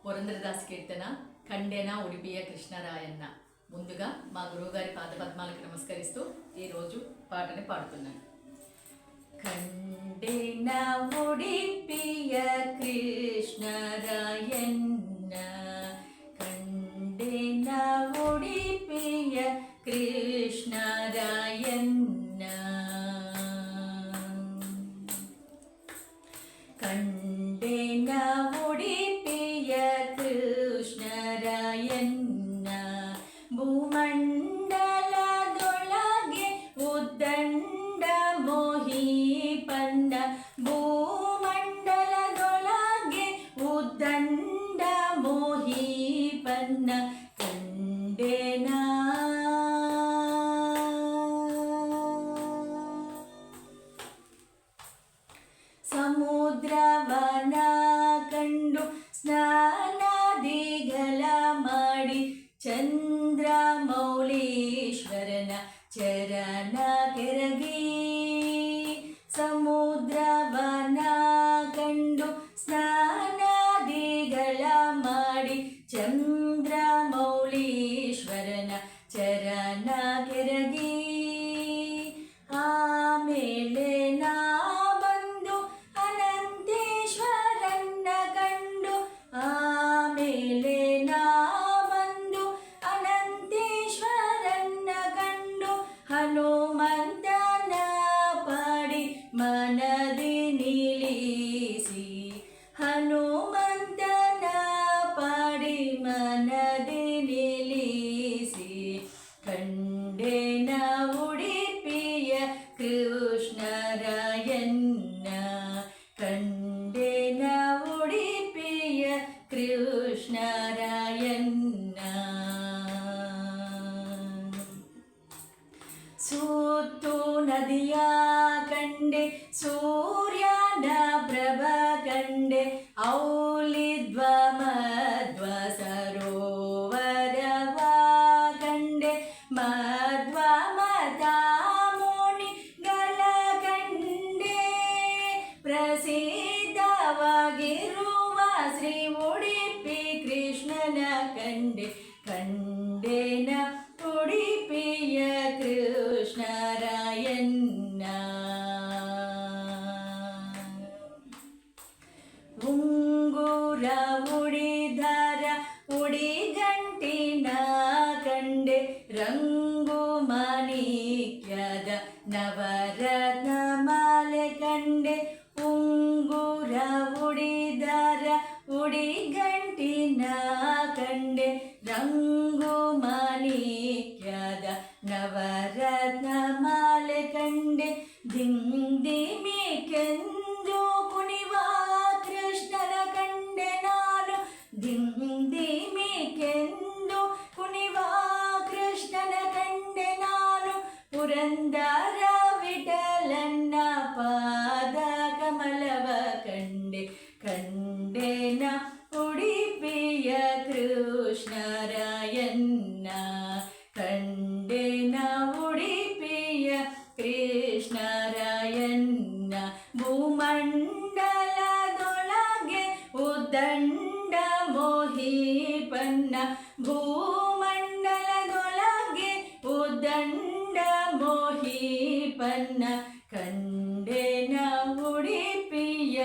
పురంధరదాస్ కీర్తన కండెన ఉడిపియ కృష్ణరాయన్న. ముందుగా మా గురువుగారి పాదపద్మాలకు నమస్కరిస్తూ ఈరోజు పాటని పాడుతున్నాను. కండెన ఉడిపియ కృష్ణరాయన్న, కండెన ఉడిపియ కృష్ణరాయన్న, ಕಂಡೆನ ಉಡಿಪಿಯ ಕೃಷ್ಣರಾಯನ್ನ, ಭೂಮಂಡಲದೊಳಗೆ ಉದ್ದಂಡ ಮೋಹಿಪನ್ನ, ಭೂಮಂಡಲದೊಳಗೆ ಉದ್ದಂಡ ಮೋಹಿಪನ್ನ ಕಂಡೆನ. ಸಮುದ್ರವನ ಕಂಡು ಸ್ನಾನಾದಿಗಳ ಮಾಡಿ ಚಂದ್ರಮೌಳೀಶ್ವರನ ಚರಣ ಕೆರಗಿ. ಸಮುದ್ರವನ ಕಂಡು ಸ್ನಾನಾದಿಗಳ ಮಾಡಿ ಚಂದ್ರಮೌಳೀಶ್ವರನ ಚರಣ ಕೆರಗಿ. ಆಮೇಲೆ ನಾ ಹನುಮಂತನ ಪಾಡಿ ಮನದಿ ನಿಲ್ಲಿಸಿ, ಹನುಮಂತನ ಪಾಡಿ ಮನದಿ ನಿಲ್ಲಿಸಿ, ಕಂಡೆನ ಉಡಿಪಿಯ ಕೃಷ್ಣರಾಯನ್ನ, ಕಂಡೆನ ಉಡಿಪಿಯ ಕೃಷ್ಣರಾಯನ್ನ. ಸುತ್ತು ನದಿಯ ಕಂಡೆ ಸೂರ್ಯನ ಪ್ರಭ ಕಂಡೆ, ಔಲಿದ್ವ ಮಧ್ವ ಸರೋವರವ ಕಂಡೆ, ಮಧ್ವ ಮತಾಮುನಿಗಳ ಕಂಡೆ, ಪ್ರಸಿದ್ಧವಾಗಿರುವ ಶ್ರೀ ಉಡಿಪಿ ಕೃಷ್ಣನ ಕಂಡೆ, ಕಂಡೆನ ಉಡಿಪಿಯ ಕೃಷ್ಣರಾಯನ್ನ. ಉಂಗುರ ಉಡಿದರ ಉಡಿಗಂಟಿನ ಕಂಡೆ, ರಂಗು ಮಾಣಿಕ್ಯದ ನವರತ್ನ ಮಾಲೆ ಕಂಡೆ, ಉಂಗುರ ಉಡಿದರ ಉಡಿಗಂಟಿನ ಕಂಡೆ, ರಂಗು ಮಾಣಿಕ್ಯದ ನವರತ್ನ ಮಾಲೆ ಕಂಡೆ, ದಿಂದಿಮಿ ಕೆಂದು ಕುಣಿವ ಕೃಷ್ಣನ ಕಂಡೆ ನಾನು, ದಿಂದಿಮಿ ಕೆಂದು ಕುಣಿವ ಕೃಷ್ಣನ ಕಂಡೆ ನಾನು, ಪುರಂದರ ವಿಠಲನ್ನ ಪಾದ ಕಮಲವ ಕಂಡೆ, ಕಂಡೆನ ಉಡಿಪಿಯ ಕೃಷ್ಣರಾಯನ್ನ, ಕಂಡೆನ ಉಡಿಪಿಯ ಕೃಷ್ಣರಾಯನ್ನ. ಭೂಮಂಡಲದೊಳಗೆ ಉದ್ದಂಡ ಮೋಹಿಪನ್ನ, ಭೂಮಂಡಲದೊಳಗೆ ಉದ್ದಂಡ ಮೋಹಿಪನ್ನ ಕಂಡೆನ ಉಡಿಪಿಯ